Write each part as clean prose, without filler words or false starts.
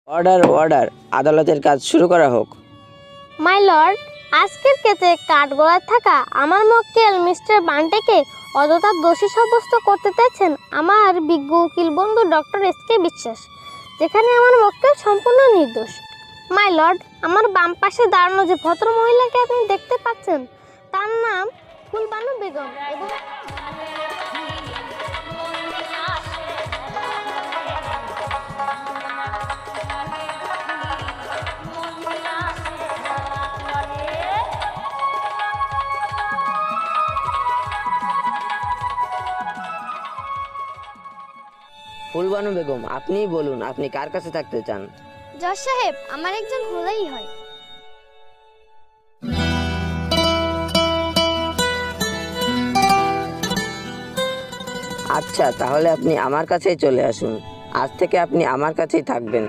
Order order আদালতের কাজ শুরু করা হোক। মাই লর্ড, আজকের কেসে কাঠগড়ায় থাকা আমার মক্কেল মিস্টার বান্টেকে অযথা দোষী সাব্যস্ত করতে চাইছেন আমার বিজ্ঞ উকিল বন্ধু ডক্টর এস.কে বিশ্বাস, যেখানে আমার মক্কেল সম্পূর্ণ নির্দোষ। মাই লর্ড, আমার বাম পাশে দাঁড়ানো যে ভদ্র মহিলাকে আপনি দেখতে পাচ্ছেন তার নাম ফুলবানু বেগম এবং ফুলবানু বেগম, আপনিই বলুন আপনি কার কাছে থাকতে চান? জজ সাহেব, আমার একজন হলেই হয়। আচ্ছা, তাহলে আপনি আমার কাছেই চলে আসুন। আজ থেকে আপনি আমার কাছেই থাকবেন।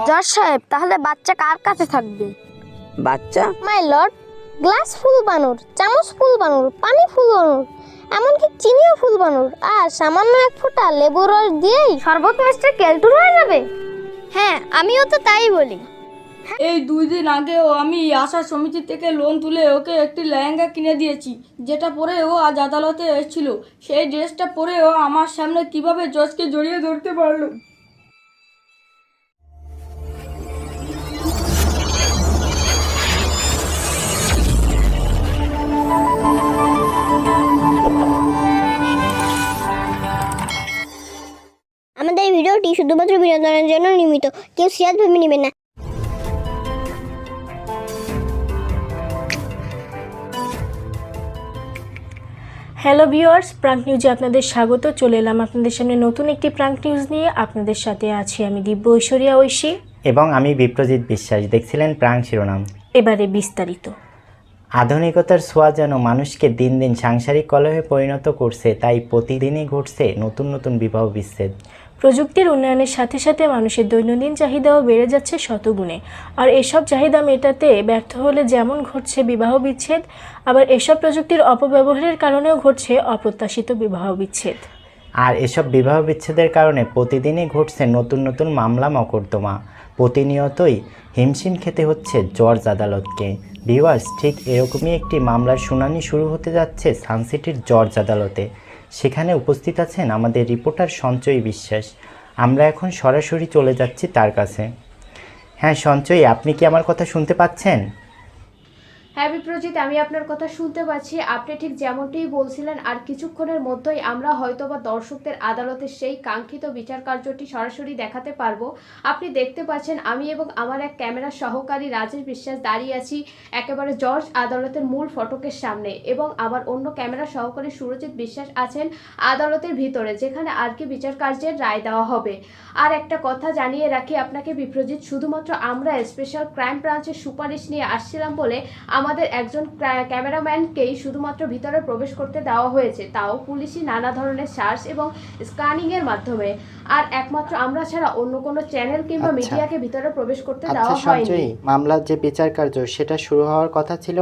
জজ সাহেব, তাহলে বাচ্চা কার কাছে থাকবে? বাচ্চা? মাই লর্ড, গ্লাস ফুল বানুর, চামচ ফুল বানুর, পানি ফুল বানুর, এমনকি চিনিও ফুল বানুর, আর সামান্য এক ফোঁটা লেবুর রস দিয়েই শরবত মিস্টার কেলটুর হয়ে যাবে। হ্যাঁ, আমিও তো তাই বলি। এই 2 দিন আগেও আমি আশা সমিতি থেকে লোন তুলে ওকে একটি লেহেঙ্গা কিনে দিয়েছি, যেটা পরে ও আজ আদালতে এসেছিল। সেই ড্রেসটা পরে ও আমার সামনে কিভাবে জজকে জড়িয়ে ধরতে পারলো? আমাদের এই ভিডিওটি শুধুমাত্র বিনোদনের জন্য নির্মিত, কেউ সিরিয়াস ভেবে নেবেন না। হ্যালো ভিউয়ার্স, প্রাঙ্ক নিউজে আপনাদের স্বাগত। চলে এলাম আপনাদের সামনে নতুন একটি প্রাঙ্ক নিউজ নিয়ে। আপনাদের সাথে আছি আমি দিব্য ঐশ্বরিয়া ঐশী এবং আমি বিপ্রজিৎ বিশ্বাস। দেখছিলেন প্রাঙ্ক শিরোনাম। এবারে বিস্তারিত। আধুনিকতার ছোঁয়া যেন মানুষকে দিন দিন সাংসারিক কলহে পরিণত করছে, তাই প্রতিদিনই ঘটছে নতুন নতুন বিবাহ বিচ্ছেদ। প্রযুক্তির উন্নয়নের সাথে সাথে মানুষের দৈনন্দিন চাহিদাও বেড়ে যাচ্ছে শতগুণে। আর এসব চাহিদা মেটাতে ব্যর্থ হলে যেমন ঘটছে বিবাহ বিচ্ছেদ, আবার এসব প্রযুক্তির অপব্যবহারের কারণেও ঘটছে অপ্রত্যাশিত বিবাহ বিচ্ছেদ। আর এসব বিবাহ বিচ্ছেদের কারণে প্রতিদিনই ঘটছে নতুন নতুন মামলা মকদ্দমা। প্রতিনিয়তই হিমশিম খেতে হচ্ছে জজ আদালতকে। ভিউয়ার্স, ঠিক এরকমই একটি মামলার শুনানি শুরু হতে যাচ্ছে সানসিটির জজ আদালতে। সেখানে উপস্থিত আছেন আমাদের রিপোর্টার সঞ্চয় বিশ্বাস। আমরা এখন সরাসরি চলে যাচ্ছি তার কাছে। হ্যাঁ সঞ্চয়, আপনি কি আমার কথা শুনতে পাচ্ছেন? হ্যাঁ বিপ্রজিৎ, আমি আপনার কথা শুনতে পাচ্ছি। আপনি ঠিক যেমনটিই বলছিলেন, আর কিছুক্ষণের মধ্যেই আমরা হয়তোবা দর্শকদের আদালতের সেই কাঙ্ক্ষিত বিচার কার্যটি সরাসরি দেখাতে পারবো। আপনি দেখতে পাচ্ছেন আমি এবং আমার এক ক্যামেরা সহকারী রাজেশ বিশ্বাস দাঁড়িয়ে আছি একেবারে জজ আদালতের মূল ফটকের সামনে, এবং আমার অন্য ক্যামেরা সহকারী সুরজিৎ বিশ্বাস আছেন আদালতের ভিতরে, যেখানে আর কি বিচার কার্যের রায় দেওয়া হবে। আর একটা কথা জানিয়ে রাখি আপনাকে বিপ্রজিৎ, শুধুমাত্র আমরা স্পেশাল ক্রাইম ব্রাঞ্চের সুপারিশ নিয়ে আসছিলাম বলে আমাদের একজন ক্যামেরাম্যানকেই শুধুমাত্র ভিতরে প্রবেশ করতে দেওয়া হয়েছে, তাও পুলিশি নানা ধরনের সার্চ এবং স্ক্যানিংয়ের মাধ্যমে। আর একমাত্র আমরা ছাড়া অন্য কোনো চ্যানেল কিংবা মিডিয়াকে ভিতরে প্রবেশ করতে দেওয়া হয়নি। মামলার যে বিচার কার্য সেটা শুরু হওয়ার কথা ছিল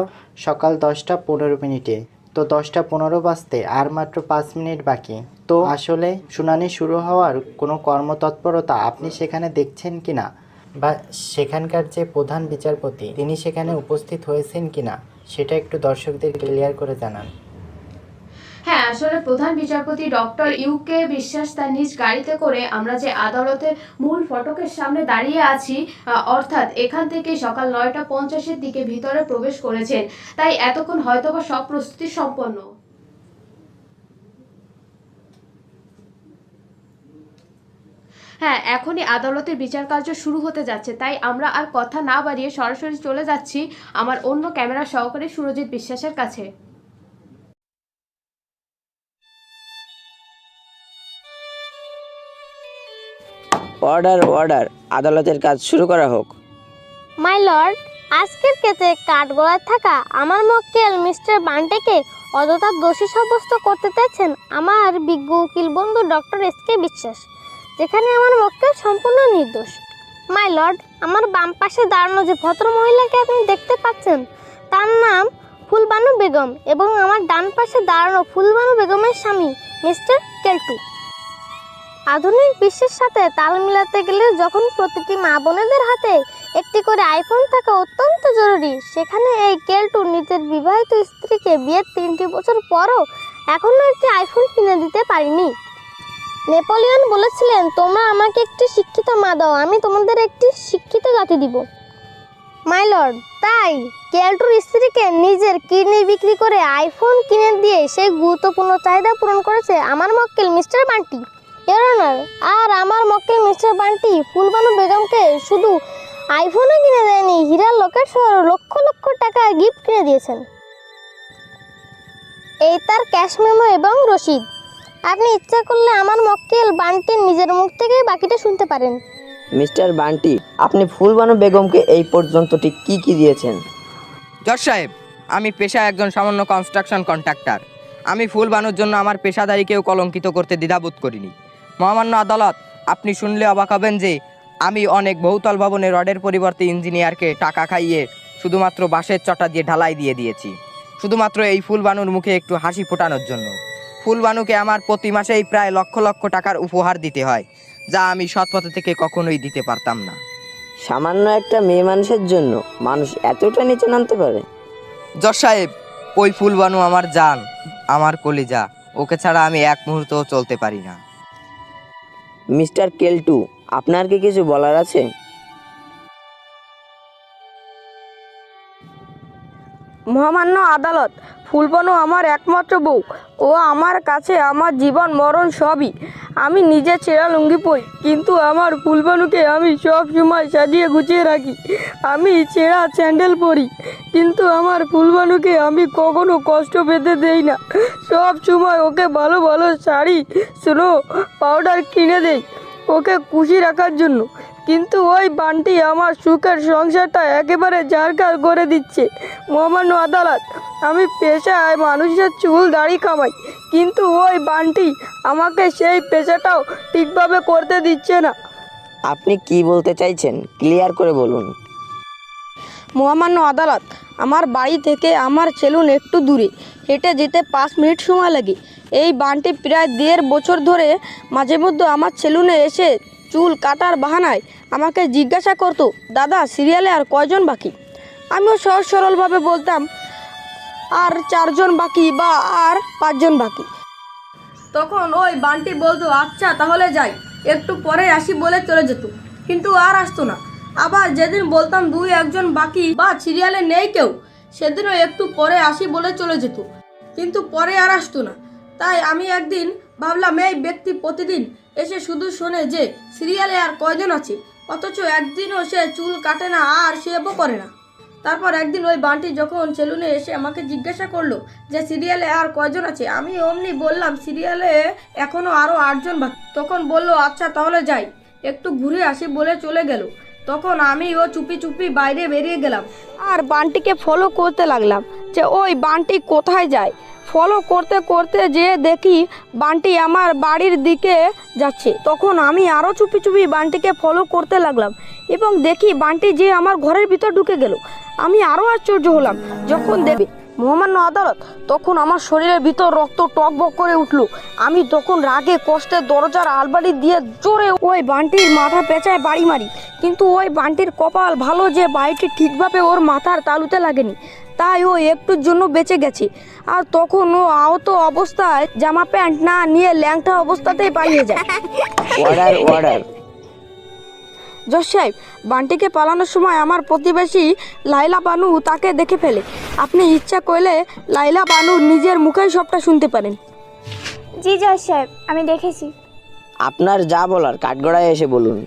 সকাল 10:15 তো 10:15 বাজতে আর মাত্র 5 মিনিট বাকি। তো আসলে শুনানি শুরু হওয়ার কোনো কর্মতৎপরতা আপনি সেখানে দেখছেন কিনা, বা সেখানকার যে প্রধান বিচারপতি তিনি সেখানে উপস্থিত হয়েছেন কিনা, সেটা একটু দর্শকদের ক্লিয়ার করে জানান। হ্যাঁ, আসলে প্রধান বিচারপতি ডক্টর ইউকে বিশ্বাস তার নিজ গাড়িতে করে আমরা যে আদালতের মূল ফটকের সামনে দাঁড়িয়ে আছি, অর্থাৎ এখান থেকে সকাল 9:50 দিকে ভিতরে প্রবেশ করেছেন। তাই এতক্ষণ হয়তোবা সব প্রস্তুতি সম্পন্ন। হ্যাঁ, এখনই আদালতের বিচার কার্য শুরু হতে যাচ্ছে, তাই আমরা আর কথা না বাড়িয়ে সরাসরি চলে যাচ্ছি আমার অন্য ক্যামেরা সহকারী সুরজিৎ বিশ্বাসের কাছে। অর্ডার অর্ডার আদালতের কাজ শুরু করা হোক। মাই লর্ড, আজকের কেসে কাঠগড়ায় থাকা আমার মক্কেল মিস্টার বান্টেকে অযথা দোষী সাব্যস্ত করতে চাইছেন আমার বিজ্ঞ উকিল বন্ধু ডক্টর এসকে বিশ্বাস, যেখানে আমার মক্কেল সম্পূর্ণ নির্দোষ। মাই লর্ড, আমার বাম পাশে দাঁড়ানো যে ভদ্র মহিলাকে আপনি দেখতে পাচ্ছেন তার নাম ফুলবানু বেগম এবং আমার ডান পাশে দাঁড়ানো ফুলবানু বেগমের স্বামী মিস্টার কেলটু। আধুনিক বিশ্বের সাথে তাল মিলাতে গেলে যখন প্রতিটি মা বোনেদের হাতে একটি করে আইফোন থাকা অত্যন্ত জরুরি, সেখানে এই কেলটু নিজের বিবাহিত স্ত্রীকে বিয়ের 3টি বছর পরও এখনও একটি আইফোন কিনে দিতে পারিনি। নেপোলিয়ন বলেছিলেন, তোমরা আমাকে একটি শিক্ষিত মা দাও, আমি তোমাদের একটি শিক্ষিত জাতি দিব। মাই লর্ড, তাই কেলটুর স্ত্রীকে নিজের কিডনি বিক্রি করে আইফোন কিনে দিয়ে সেই গুরুত্বপূর্ণ চাহিদা পূরণ করেছে আমার মক্কেল মিস্টার বান্টি। ইওর অনার, আর আমার মক্কেল মিস্টার বান্টি ফুলবানু বেগমকে শুধু আইফোনও কিনে দেয়নি, হীরার লকেট সহ লক্ষ লক্ষ টাকা গিফট কিনে দিয়েছেন। এই তার ক্যাশ মেমো এবং রসিদ। আপনি ইচ্ছা করলে আমার মক্কেল বান্টির নিজের মুখ থেকে বাকিটা শুনতে পারেন। মিস্টার বান্টি, আপনি ফুলবানু বেগমকে এই পর্যন্ত ঠিক কী কী দিয়েছেন? জজ সাহেব, আমি পেশায় একজন সামান্য কনস্ট্রাকশন কন্ট্রাক্টর। আমি ফুলবানুর জন্য আমার পেশাদারিকেও কলঙ্কিত করতে দ্বিধাবোধ করিনি। মহামান্য আদালত, আপনি শুনলে অবাক হবেন যে আমি অনেক বহুতল ভবনে রডের পরিবর্তে ইঞ্জিনিয়ারকে টাকা খাইয়ে শুধুমাত্র বাঁশের চটা দিয়ে ঢালাই দিয়ে দিয়েছি, শুধুমাত্র এই ফুলবানুর মুখে একটু হাসি ফোটানোর জন্য। ফুলবানুকে আমার প্রতি মাসেই প্রায় লক্ষ লক্ষ টাকার উপহার দিতে হয়, যা আমি সৎপথে থেকে কখনোই দিতে পারতাম না। সামান্য একটা মেয়ে মানুষের জন্য মানুষ এতটা নিচে নামতে পারে? জজ সাহেব, ওই ফুলবানু আমার জান, আমার কলিজা। ওকে ছাড়া আমি এক মুহূর্তও চলতে পারি না। মিস্টার কেলটু, আপনার কি কিছু বলার আছে? মহামান্য আদালত, ফুলবানু আমার একমাত্র বউ। ও আমার কাছে আমার জীবন মরণ সবই। আমি নিজে ছেঁড়া লুঙ্গি পরি, কিন্তু আমার ফুলবানুকে আমি সব সময় সাজিয়ে গুছিয়ে রাখি। আমি ছেঁড়া স্যান্ডেল পরি, কিন্তু আমার ফুলবানুকে আমি কখনো কষ্ট পেতে দেই না। সব সময় ওকে ভালো ভালো শাড়ি, স্নো, পাউডার কিনে দেই ওকে খুশি রাখার জন্য। কিন্তু ওই বান্টি আমার সুখের সংসারটা একেবারে ঝাড়খাড় করে দিচ্ছে। মহামান্য আদালত, আমি পেশায় মানুষের চুল দাড়ি কামাই, কিন্তু ওই বান্টি আমাকে সেই পেশাটাও ঠিকভাবে করতে দিচ্ছে না। আপনি কি বলতে চাইছেন ক্লিয়ার করে বলুন। মহামান্য আদালত, আমার বাড়ি থেকে আমার সেলুন একটু দূরে, হেঁটে যেতে 5 মিনিট সময় লাগে। এই বান্টি প্রায় 1.5 বছর ধরে মাঝে মধ্যে আমার সেলুনে এসে চুল কাটার বাহানায় আমাকে জিজ্ঞাসা করতো, দাদা সিরিয়ালে আর কয়জন বাকি? আমিও সহজ সরলভাবে বলতাম, আর 4 জন বাকি বা আর 5 জন বাকি। তখন ওই বান্টি বলতো, আচ্ছা তাহলে যাই, একটু পরে আসি বলে চলে যেত, কিন্তু আর আসতো না। আবার যেদিন বলতাম 2-1 জন বাকি বা সিরিয়ালে নেই কেউ, সেদিনও একটু পরে আসি বলে চলে যেত, কিন্তু পরে আর আসতো না। তাই আমি একদিন ভাবলাম, এই ব্যক্তি প্রতিদিন এসে শুধু শোনে যে সিরিয়ালে আর কয়জন আছে, অথচ একদিনও সে চুল কাটে না আর শেভও করে না। তারপর একদিন ওই বান্টি যখন সেলুনে এসে আমাকে জিজ্ঞাসা করলো যে সিরিয়ালে আর কয়জন আছে, আমি অমনি বললাম সিরিয়ালে এখনও আরও 8 জন বাকি। তখন বলল, আচ্ছা তাহলে যাই, একটু ঘুরে আসি বলে চলে গেল। তখন আমিও চুপি চুপি বাইরে বেরিয়ে গেলাম আর বান্টিকে ফলো করতে লাগলাম যে ওই বান্টি কোথায় যায়। ফলো করতে করতে যে দেখি বান্টি আমার বাড়ির দিকে যাচ্ছে। তখন আমি আরও চুপি চুপি বান্টিকে ফলো করতে লাগলাম এবং দেখি বান্টি যে আমার ঘরের ভিতর ঢুকে গেল। আমি আরও আশ্চর্য হলাম যখন দেখি মহামান্য আদালত, তখন আমার শরীরের ভিতর রক্ত টকবক করে উঠলো। আমি তখন রাগে কষ্টে দরজার আলমারি দিয়ে জোরে ওই বান্টির মাথা পেঁচায় বাড়ি মারি, কিন্তু ওই বান্টির কপাল ভালো যে বাড়িটি ঠিকভাবে ওর মাথার তালুতে লাগেনি, তাই ও একটুর জন্য বেঁচে গেছে। আর তখন ও আহত অবস্থায় জামা প্যান্ট না নিয়ে ল্যাংটা অবস্থাতেই পালিয়ে যায়। Order order. জজ সাহেব, বান্টিকে পালানোর সময় আমার প্রতিবেশী লাইলা বানু তাকে দেখে ফেলে। আপনি ইচ্ছা করলে লাইলা বানু নিজের মুখেই সবটা শুনতে পারেন। জি জজ সাহেব, আমি দেখেছি। আপনার যা বলার কাঠগড়ায় এসে বলুন।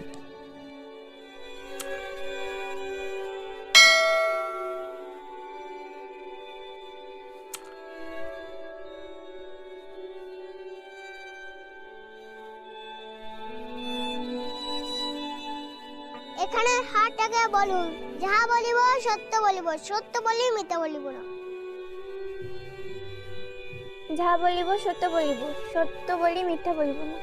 এখানে হাটাকে বলুন, যাহা বলিব সত্য বলিব, সত্য বলি মিথ্যা বলিব না। যা বলিব সত্য বলিব, সত্য বলি মিথ্যা বলিব না।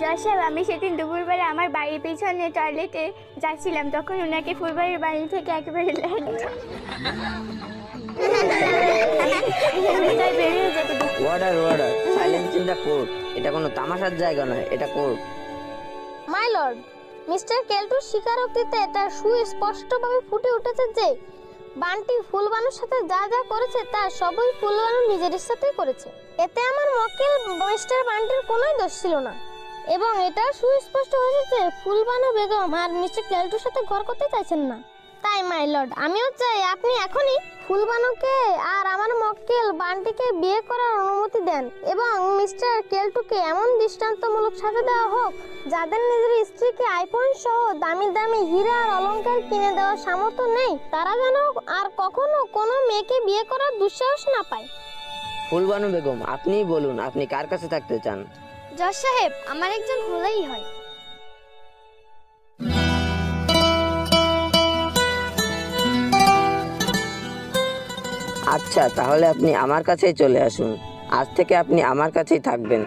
জজ সাহেব, আমি সেদিন দুপুরবেলা আমার বাড়ির পিছনে টয়লেটে যাচ্ছিলাম, তখন ওনাকে ফুলবাড়ির বাড়ি থেকে একেবারে তাই বেরিয়ে যেতে দিই। Warder warder, silence in the court. এটা কোনো তামাশার জায়গা নয়, এটা কোর্ট। মাই লর্ড, মিস্টার কেলটুর স্বীকারোক্তিতে এটা সুস্পষ্টভাবে ফুটে উঠেছে যে বান্টি ফুলবানুর সাথে যা যা করেছে তা সবই ফুলবানু নিজের সাথেই করেছে। এতে আমার মক্কেল মিস্টার বান্টির কোনোই দোষ ছিল না, এবং এটা সুস্পষ্ট হয়েছে যে ফুলবানু বেগম আর মিস্টার কেলটুর সাথে ঘর করতে চাইছেন না। তাই মাই লর্ড, আমিও চাই আপনি এখনই ফুলবানুকে আর আমার মক্কেল বান্টিকে বিয়ে করার অনুমতি দেন, এবং মিস্টার কেলটুকে এমন দৃষ্টান্তমূলক সাজা দেওয়া হোক যাদের নিজের স্ত্রীকে আইফোন সহ দামি দামি হীরা আর অলংকার কিনে দেওয়ার সামর্থ্য নেই, তারা যেন আর কখনো কোনো মেয়েকে বিয়ে করার দুঃসাহস না পায়। ফুলবানু বেগম, আপনিই বলুন আপনি কার কাছে থাকতে চান? জজ সাহেব, আমার একজন হলেই হয়। আচ্ছা, তাহলে আপনি আমার কাছেই চলে আসুন। আজ থেকে আপনি আমার কাছেই থাকবেন।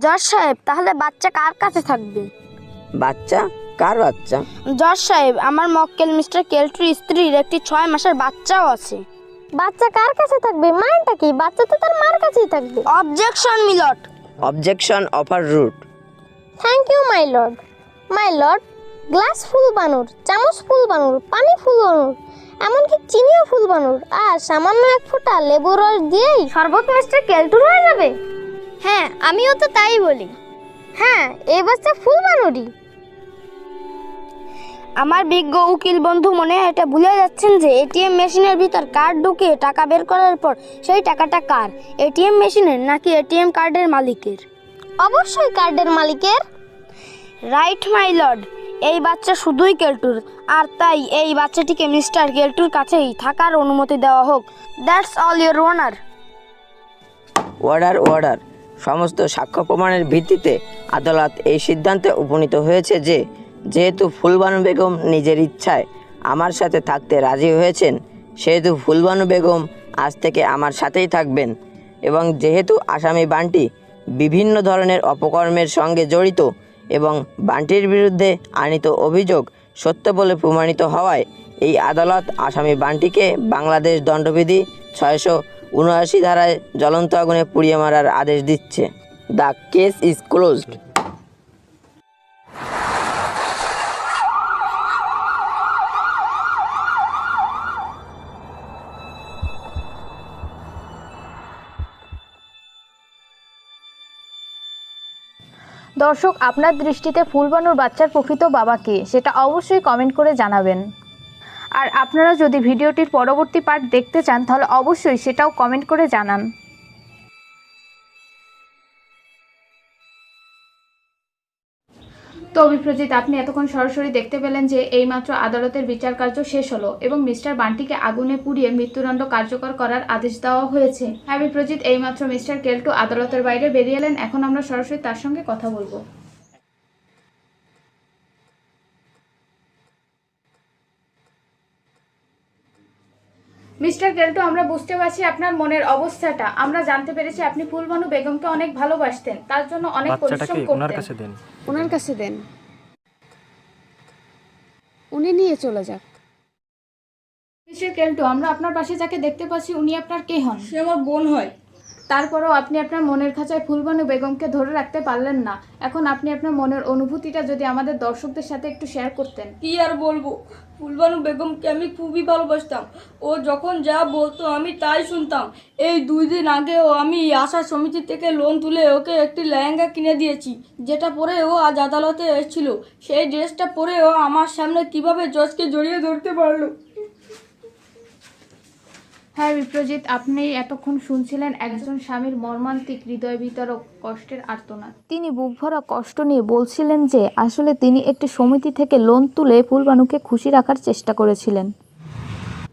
জজ সাহেব, তাহলে বাচ্চা কার কাছে থাকবে? বাচ্চা? কার বাচ্চা? জজ সাহেব, আমার মক্কেল মিস্টার কেলটুর স্ত্রীর একটি 6 মাসের বাচ্চাও আছে। বাচ্চা কার কাছে থাকবে? মানটা কি? বাচ্চা তো তার মার কাছেই থাকবে। অবজেকশন মিলট। অবজেকশন অফার রুট। Thank you my lord. My lord, glass full বানুর, চামচ ফুল বানুর, পানি ফুল বানুর, এমনকি চিনিও ফুল বানুর, আর সামান্য 1 ফোঁটা লেবুর রস দিয়েই শরবত মিস্টার কেলটুর হয়ে যাবে। হ্যাঁ, আমিও তো তাই বলি। হ্যাঁ, এই বাচ্চা ফুল বানুরই। আমার বিজ্ঞ উকিল বন্ধু মনে হয় এটা ভুলে যাচ্ছেন যে এটিএম মেশিনের ভিতর কার্ড ঢুকিয়ে টাকা বের করার পর সেই টাকাটা কার? এটিএম মেশিনের নাকি এটিএম কার্ডের মালিকের? অবশ্যই কার্ডের মালিকের। রাইট মাই লর্ড, এই বাচ্চা শুধুই কেলটুর, আর তাই এই বাচ্চাটিকে মিস্টার কেলটুর কাছেই থাকার অনুমতি দেওয়া হোক। That's all your honour. Warder warder, সমস্ত সাক্ষ্য প্রমাণের ভিত্তিতে আদালত এই সিদ্ধান্তে উপনীত হয়েছে যে যেহেতু ফুলবানু বেগম নিজের ইচ্ছায় আমার সাথে থাকতে রাজি হয়েছেন, সেহেতু ফুলবানু বেগম আজ থেকে আমার সাথেই থাকবেন, এবং যেহেতু আসামি বান্টি বিভিন্ন ধরনের অপকর্মের সঙ্গে জড়িত এবং বান্টির বিরুদ্ধে আনিত অভিযোগ সত্য বলে প্রমাণিত হওয়ায় এই আদালত আসামি বান্টিকে বাংলাদেশ দণ্ডবিধি 679 ধারায় জ্বলন্ত আগুনে পুড়িয়ে মারার আদেশ দিচ্ছে। The case is closed. দর্শক, আপনার দৃষ্টিতে ফুলবানুর বাচ্চার প্রকৃত বাবা কে সেটা অবশ্যই কমেন্ট করে জানাবেন। আর আপনারা যদি ভিডিওটির পরবর্তী পার্ট দেখতে চান তাহলে অবশ্যই সেটাও কমেন্ট করে জানান। তো অভিপ্রজিৎ, আপনি এতক্ষণ সরাসরি দেখতে পেলেন যে এইমাত্র আদালতের বিচার কার্য শেষ হলো এবং মিস্টার বান্টিকে আগুনে পুড়িয়ে মৃত্যুদণ্ড কার্যকর করার আদেশ দেওয়া হয়েছে। অভিপ্রজিৎ, এইমাত্র মিস্টার কেলটু আদালতের বাইরে বেরিয়ে এলেন, এখন আমরা সরাসরি তার সঙ্গে কথা বলবো। মিস্টার কেলটু, আমরা বুঝতে পারছি আপনার মনের অবস্থাটা। আমরা জানতে পেরেছি আপনি ফুলবানু বেগমকে অনেক ভালোবাসতেন, তার জন্য অনেক পরিশ্রম করতেন। ওনার কাছে দেন, উনি নিয়ে চলে যাক। মিস্টার কেলটু, আমরা আপনার পাশে যাকে দেখতে পাচ্ছি উনি আপনার কে হন? সে আমার বোন হয়। তারপরেও আপনি আপনার মনের খাঁচায় ফুলবানু বেগমকে ধরে রাখতে পারলেন না। এখন আপনি আপনার মনের অনুভূতিটা যদি আমাদের দর্শকদের সাথে একটু শেয়ার করতেন। কি আর বলবো, ফুলবানু বেগমকে আমি খুবই ভালোবাসতাম। ও যখন যা বলতো আমি তাই শুনতাম। এই 2 দিন আগেও আমি আশা সমিতি থেকে লোন তুলে ওকে একটি লেহেঙ্গা কিনে দিয়েছি, যেটা পরে ও আজ আদালতে এসেছিল। সেই ড্রেসটা পরে ও আমার সামনে কিভাবে জজকে জড়িয়ে ধরতে পারলো। হ্যাঁ বিপ্রজিৎ, আপনি এতক্ষণ শুনছিলেন একজন স্বামীর মর্মান্তিক হৃদয় বিতরক কষ্টের আর্তনাদ। তিনি বুক ভরা কষ্ট নিয়ে বলছিলেন যে আসলে তিনি একটি সমিতি থেকে লোন তুলে ফুলবানুকে খুশি রাখার চেষ্টা করেছিলেন।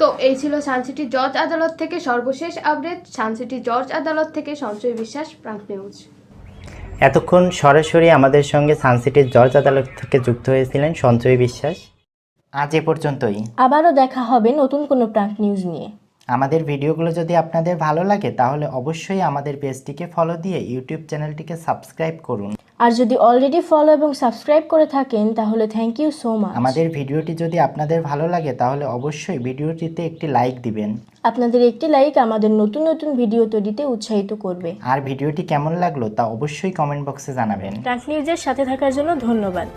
তো এই ছিল সানসিটি জজ আদালত থেকে সর্বশেষ আপডেট। সানসিটি জজ আদালত থেকে সঞ্চয় বিশ্বাস, প্রাঙ্ক নিউজ। এতক্ষণ সরাসরি আমাদের সঙ্গে সানসিটির জজ আদালত থেকে যুক্ত হয়েছিলেন সঞ্চয় বিশ্বাস। আজ এ পর্যন্তই। আবারও দেখা হবে নতুন কোনো প্রাঙ্ক নিউজ নিয়ে। আমাদের ভিডিওগুলো যদি আপনাদের ভালো লাগে তাহলে অবশ্যই আমাদের পেজটিকে ফলো দিয়ে ইউটিউব চ্যানেলটিকে সাবস্ক্রাইব করুন। আর যদি অলরেডি ফলো এবং সাবস্ক্রাইব করে থাকেন তাহলে থ্যাংক ইউ সো মাচ। আমাদের ভিডিওটি যদি আপনাদের ভালো লাগে তাহলে অবশ্যই ভিডিওটিতে একটি লাইক দিবেন। আপনাদের একটি লাইক আমাদের নতুন নতুন ভিডিও তৈরিতে উৎসাহিত করবে। আর ভিডিওটি কেমন লাগলো তা অবশ্যই কমেন্ট বক্সে জানাবেন। প্রাঙ্ক নিউজের সাথে থাকার জন্য ধন্যবাদ।